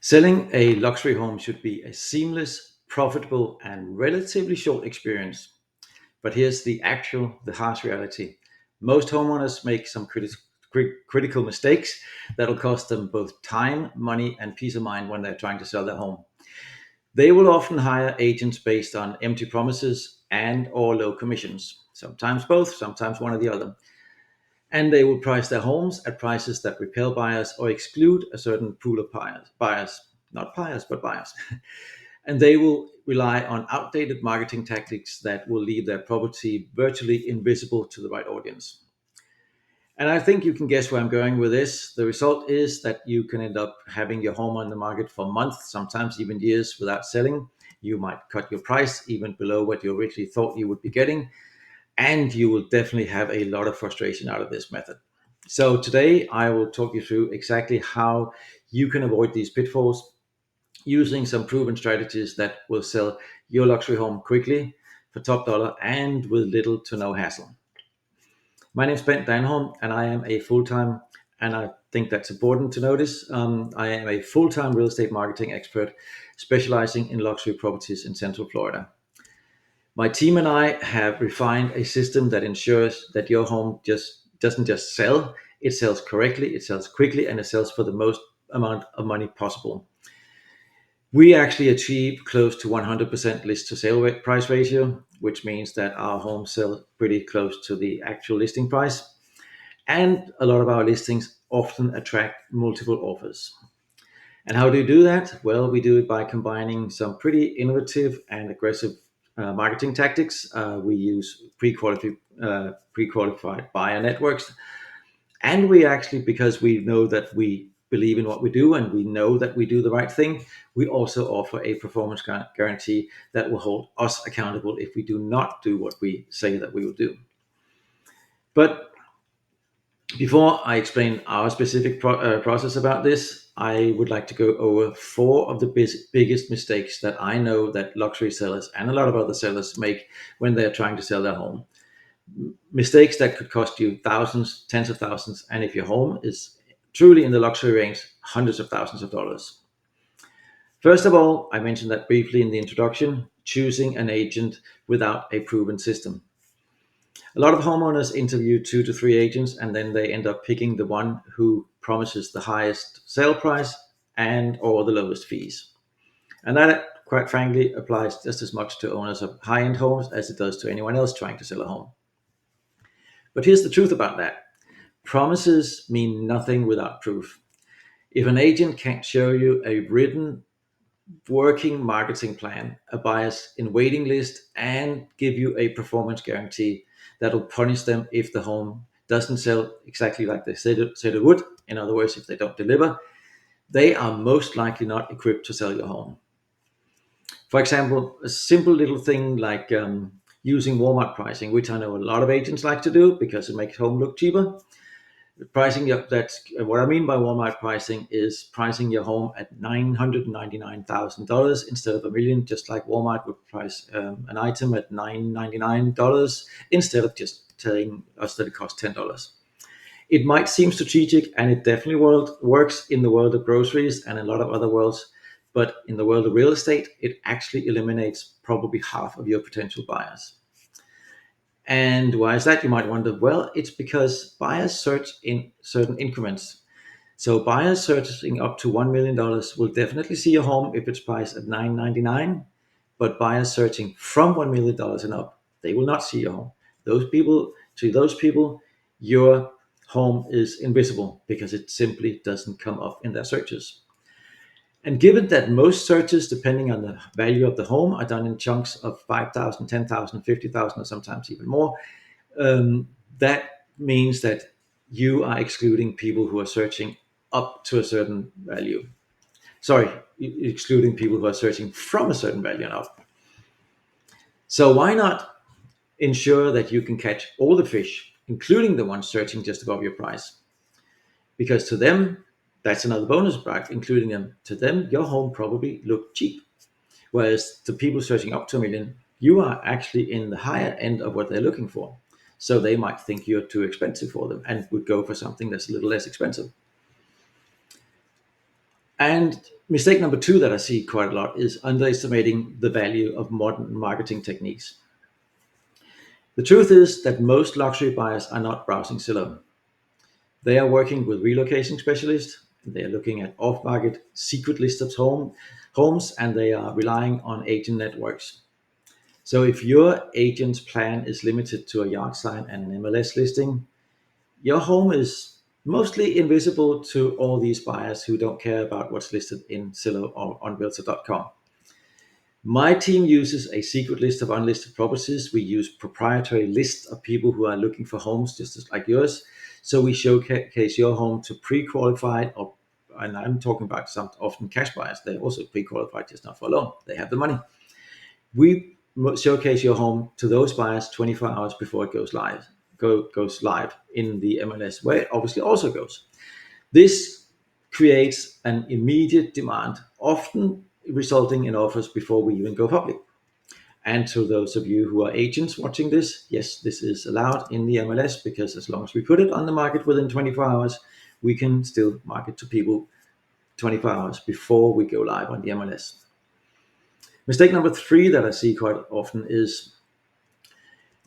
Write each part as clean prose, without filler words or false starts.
Selling a luxury home should be a seamless, profitable, and relatively short experience. But here's the harsh reality. Most homeowners make some critical mistakes that'll cost them both time, money, and peace of mind when they're trying to sell their home. They will often hire agents based on empty promises and or low commissions, sometimes both, sometimes one or the other. And they will price their homes at prices that repel buyers or exclude a certain pool of buyers, not buyers, but buyers. And they will rely on outdated marketing tactics that will leave their property virtually invisible to the right audience. And I think you can guess where I'm going with this. The result is that you can end up having your home on the market for months, sometimes even years without selling. You might cut your price even below what you originally thought you would be getting, and you will definitely have a lot of frustration out of this method. So today I will talk you through exactly how you can avoid these pitfalls using some proven strategies that will sell your luxury home quickly for top dollar and with little to no hassle. My name is Bent Danholm, and I am a full-time, and I think that's important to notice. I am a full-time real estate marketing expert specializing in luxury properties in Central Florida. My team and I have refined a system that ensures that your home just doesn't just sell, it sells correctly, it sells quickly, and it sells for the most amount of money possible. We actually achieve close to 100% list to sale price ratio, which means that our homes sell pretty close to the actual listing price. And a lot of our listings often attract multiple offers. And how do you do that? Well, we do it by combining some pretty innovative and aggressive marketing tactics. We use pre-qualified buyer networks. And we actually, because we know that we believe in what we do and we know that we do the right thing, we also offer a performance guarantee that will hold us accountable if we do not do what we say that we will do. But before I explain our specific process about this, I would like to go over four of the biggest mistakes that I know that luxury sellers and a lot of other sellers make when they're trying to sell their home. Mistakes that could cost you thousands, tens of thousands, and if your home is truly in the luxury range, hundreds of thousands of dollars. First of all, I mentioned that briefly in the introduction, choosing an agent without a proven system. A lot of homeowners interview 2 to 3 agents and then they end up picking the one who promises the highest sale price and or the lowest fees. And that, quite frankly, applies just as much to owners of high-end homes as it does to anyone else trying to sell a home. But here's the truth about that. Promises mean nothing without proof. If an agent can't show you a written working marketing plan, a buyer's in waiting list, and give you a performance guarantee that'll punish them if the home doesn't sell exactly like they said it would, in other words, if they don't deliver, they are most likely not equipped to sell your home. For example, a simple little thing like using Walmart pricing, which I know a lot of agents like to do because it makes home look cheaper. Pricing that's what I mean by Walmart pricing is pricing your home at $999,000 instead of a million, just like Walmart would price an item at $999 instead of just telling us that it costs $10. It might seem strategic, and it definitely works in the world of groceries and a lot of other worlds, but in the world of real estate, it actually eliminates probably half of your potential buyers. And why is that? You might wonder. Well, it's because buyers search in certain increments. So buyers searching up to $1 million will definitely see a home if it's priced at $999, but buyers searching from $1 million and up, they will not see your home. To those people, your home is invisible because it simply doesn't come up in their searches. And given that most searches, depending on the value of the home, are done in chunks of 5,000, 10,000, 50,000, or sometimes even more, that means that you are excluding people who are searching up to a certain value. Sorry, excluding people who are searching from a certain value and up. So why not ensure that you can catch all the fish, including the ones searching just above your price? Because to them, that's another bonus brag, including them. To them, your home probably looked cheap. Whereas to people searching up to a million, you are actually in the higher end of what they're looking for. So they might think you're too expensive for them and would go for something that's a little less expensive. And mistake number two that I see quite a lot is underestimating the value of modern marketing techniques. The truth is that most luxury buyers are not browsing Zillow. They are working with relocation specialists. They are looking at off-market secret lists of homes, and they are relying on agent networks. So if your agent's plan is limited to a yard sign and an MLS listing, your home is mostly invisible to all these buyers who don't care about what's listed in Zillow or on Realtor.com. My team uses a secret list of unlisted properties. We use proprietary lists of people who are looking for homes just as like yours. So we showcase your home to pre-qualified or and I'm talking about some often cash buyers. They're also pre-qualified, just not for a loan. They have the money. We showcase your home to those buyers 24 hours before it goes live in the MLS, where it obviously also goes. This creates an immediate demand, often resulting in offers before we even go public. And to those of you who are agents watching this, yes, this is allowed in the MLS because as long as we put it on the market within 24 hours, we can still market to people 24 hours before we go live on the MLS. Mistake number three that I see quite often is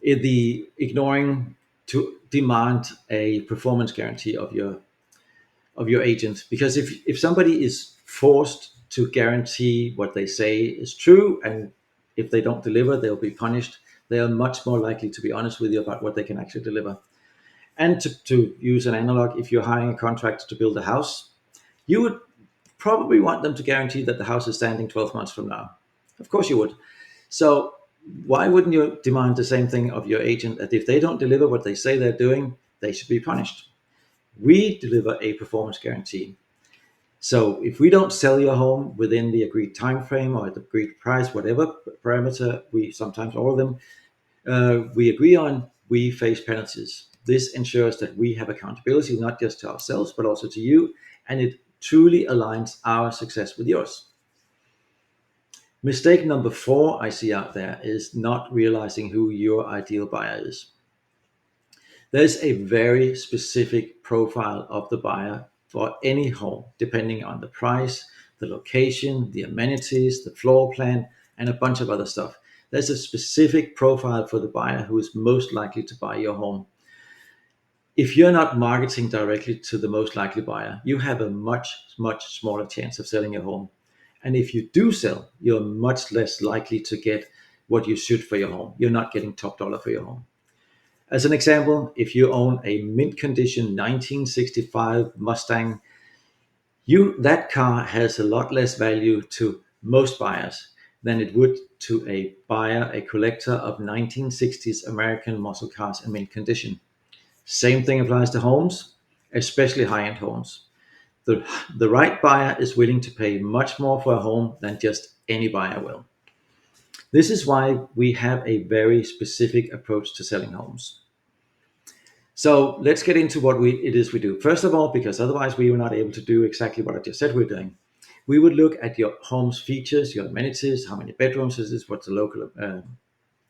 the ignoring to demand a performance guarantee of your agent, because if somebody is forced to guarantee what they say is true, and if they don't deliver they'll be punished, they are much more likely to be honest with you about what they can actually deliver. And to use an analog, if you're hiring a contractor to build a house, you would probably want them to guarantee that the house is standing 12 months from now. Of course you would. So why wouldn't you demand the same thing of your agent, that if they don't deliver what they say they're doing, they should be punished? We deliver a performance guarantee. So if we don't sell your home within the agreed time frame or the agreed price, whatever parameter, we sometimes all of them we agree on, we face penalties. This ensures that we have accountability not just to ourselves but also to you, and it truly aligns our success with yours. Mistake number four I see out there is not realizing who your ideal buyer is. There's a very specific profile of the buyer for any home, depending on the price, the location, the amenities, the floor plan, and a bunch of other stuff. There's a specific profile for the buyer who is most likely to buy your home. If you're not marketing directly to the most likely buyer, you have a much, much smaller chance of selling your home. And if you do sell, you're much less likely to get what you should for your home. You're not getting top dollar for your home. As an example, if you own a mint condition 1965 Mustang, that car has a lot less value to most buyers than it would to a buyer, a collector of 1960s American muscle cars in mint condition. Same thing applies to homes, especially high-end homes. The right buyer is willing to pay much more for a home than just any buyer will. This is why we have a very specific approach to selling homes. So let's get into what it is we do. First of all, because otherwise we were not able to do exactly what I just said we're doing. We would look at your home's features, your amenities, how many bedrooms is this, what's the local,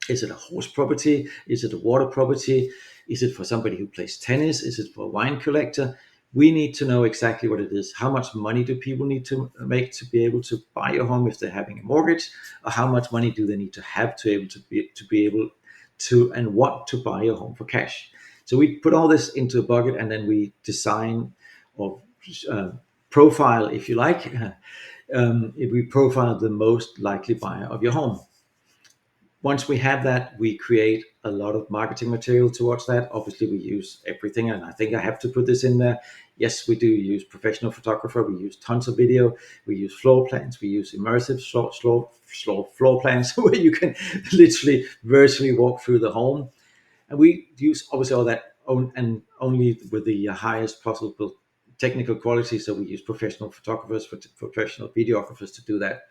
is it a horse property, is it a water property, is it for somebody who plays tennis, is it for a wine collector? We need to know exactly what it is. How much money do people need to make to be able to buy your home if they're having a mortgage, or how much money do they need to have to be able to and want to buy your home for cash? So we put all this into a bucket, and then we design or uh, profile, if you like, if we profile the most likely buyer of your home. Once we have that, we create a lot of marketing material towards that. Obviously, we use everything, and I think I have to put this in there. Yes, we do use professional photographer. We use tons of video. We use floor plans. We use immersive floor plans where you can literally virtually walk through the home. And we use obviously all that and only with the highest possible technical quality. So we use professional photographers, professional videographers to do that.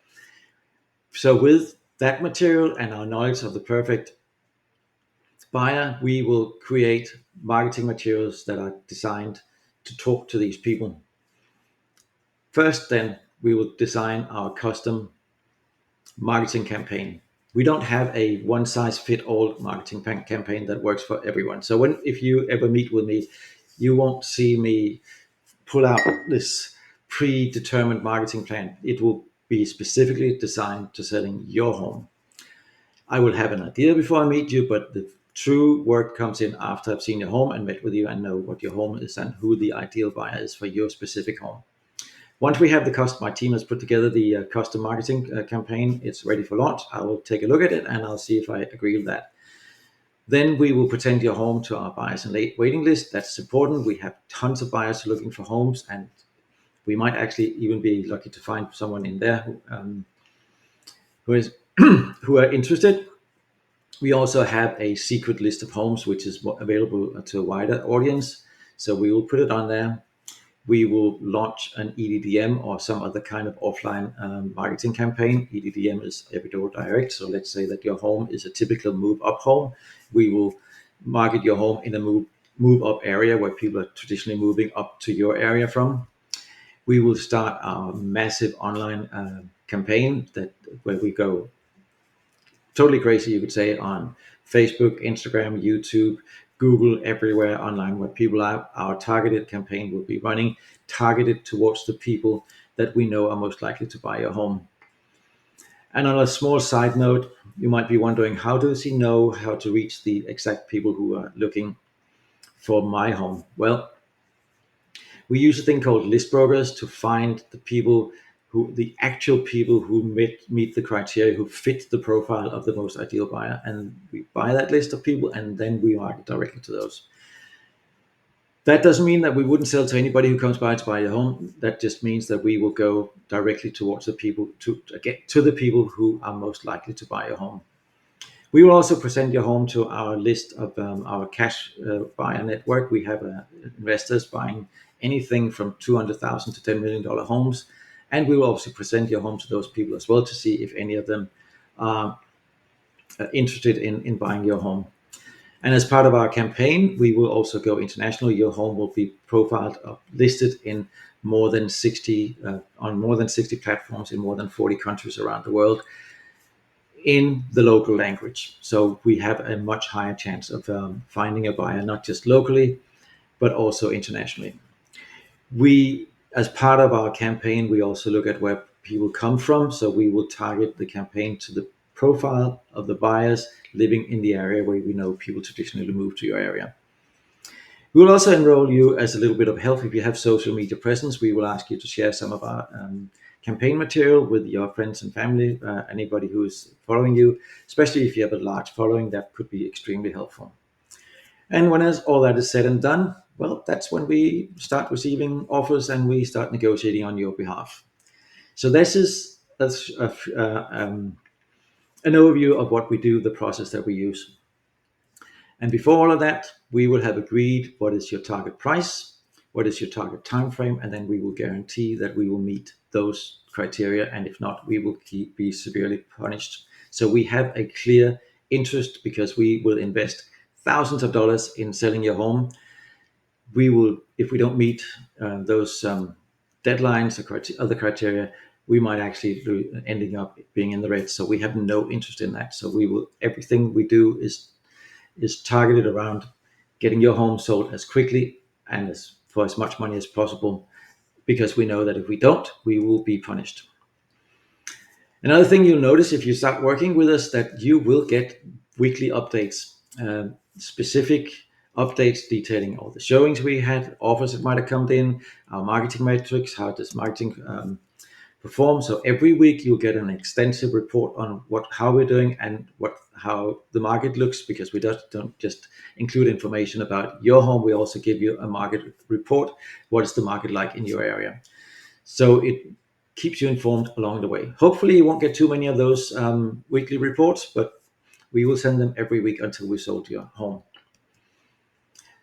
So with that material and our knowledge of the perfect buyer, we will create marketing materials that are designed to talk to these people. First, then we will design our custom marketing campaign. We don't have a one size fit all marketing campaign that works for everyone. So if you ever meet with me, you won't see me pull out this predetermined marketing plan. It will be specifically designed to selling your home. I will have an idea before I meet you, but the true work comes in after I've seen your home and met with you and know what your home is and who the ideal buyer is for your specific home. Once we have my team has put together the custom marketing campaign, it's ready for launch. I will take a look at it and I'll see if I agree with that. Then we will present your home to our buyers and waiting list. That's important. We have tons of buyers looking for homes, and we might actually even be lucky to find someone in there who is who are interested. We also have a secret list of homes which is available to a wider audience. So we will put it on there. We will launch an EDDM or some other kind of offline marketing campaign. EDDM is every door direct. So let's say that your home is a typical move up home. We will market your home in a move up area where people are traditionally moving up to your area from. We will start our massive online campaign where we go totally crazy, you could say, on Facebook, Instagram, YouTube, Google, everywhere online where people are. Our targeted campaign will be running targeted towards the people that we know are most likely to buy your home. And on a small side note, you might be wondering, how does he know how to reach the exact people who are looking for my home? Well, we use a thing called list brokers to find the actual people who meet the criteria, who fit the profile of the most ideal buyer. And we buy that list of people and then we market directly to those. That doesn't mean that we wouldn't sell to anybody who comes by to buy your home. That just means that we will go directly towards the people to get to the people who are most likely to buy your home. We will also present your home to our list of our cash buyer network. We have investors buying anything from $200,000 to $10 million homes. And we will also present your home to those people as well to see if any of them are interested in buying your home. And as part of our campaign, we will also go international. Your home will be profiled, listed in more than 60 on more than 60 platforms in more than 40 countries around the world in the local language. So we have a much higher chance of finding a buyer, not just locally, but also internationally. As part of our campaign, we also look at where people come from. So we will target the campaign to the profile of the buyers living in the area where we know people traditionally move to your area. We will also enroll you as a little bit of help. If you have social media presence, we will ask you to share some of our campaign material with your friends and family, anybody who is following you, especially if you have a large following. That could be extremely helpful. And when all that is said and done, well, that's when we start receiving offers and we start negotiating on your behalf. So that's an overview of what we do, the process that we use. And before all of that, we will have agreed what is your target price, what is your target time frame, and then we will guarantee that we will meet those criteria. And if not, we will be severely punished. So we have a clear interest because we will invest thousands of dollars in selling your home. If we don't meet those deadlines or other criteria, we might actually ending up being in the red. So we have no interest in that. So everything we do is targeted around getting your home sold as quickly and for as much money as possible, because we know that if we don't, we will be punished. Another thing you'll notice if you start working with us, that you will get weekly updates, specific updates detailing all the showings we had, offers that might have come in, our marketing metrics, how does marketing perform. So every week you'll get an extensive report on how we're doing and how the market looks, because we don't just include information about your home. We also give you a market report. What is the market like in your area? So it keeps you informed along the way. Hopefully you won't get too many of those weekly reports, but we will send them every week until we sold your home.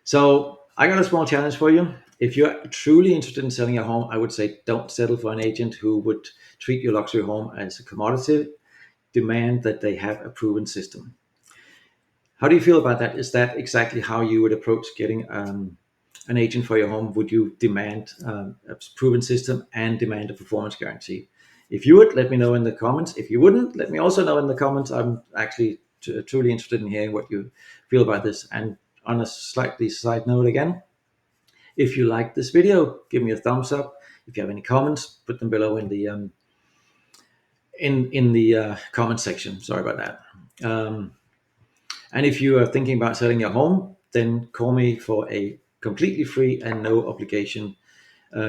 So I got a small challenge for you. If you're truly interested in selling your home, I would say don't settle for an agent who would treat your luxury home as a commodity. Demand that they have a proven system. How do you feel about that? Is that exactly how you would approach getting an agent for your home? Would you demand a proven system and demand a performance guarantee? If you would, let me know in the comments. If you wouldn't, let me also know in the comments. I'm actually truly interested in hearing what you feel about this. And on a slightly side note again, if you like this video, give me a thumbs up. If you have any comments, put them below in the comment section. Sorry about that. And if you are thinking about selling your home, then call me for a completely free and no obligation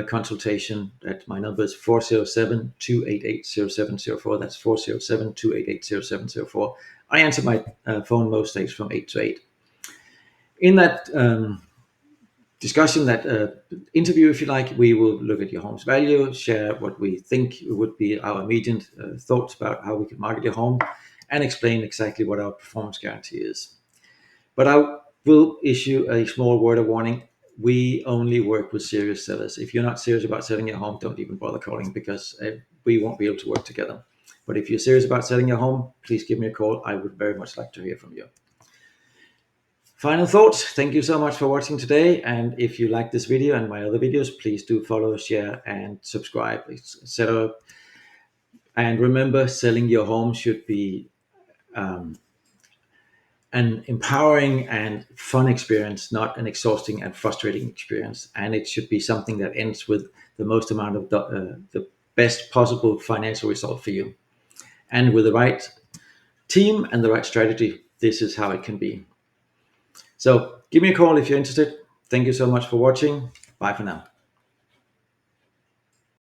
consultation. At my number is 407-288-0704. That's 407-288-0704. I answer my phone most days from 8 to 8. In that discussion, that interview, if you like, we will look at your home's value, share what we think would be our immediate thoughts about how we could market your home, and explain exactly what our performance guarantee is. But I will issue a small word of warning. We only work with serious sellers. If you're not serious about selling your home, don't even bother calling, because we won't be able to work together. But if you're serious about selling your home, please give me a call. I would very much like to hear from you. Final thoughts. Thank you so much for watching today. And if you like this video and my other videos, please do follow, share, and subscribe, etc. And remember, selling your home should be an empowering and fun experience, not an exhausting and frustrating experience. And it should be something that ends with the most amount of the best possible financial result for you. And with the right team and the right strategy, this is how it can be. So give me a call if you're interested. Thank you so much for watching. Bye for now.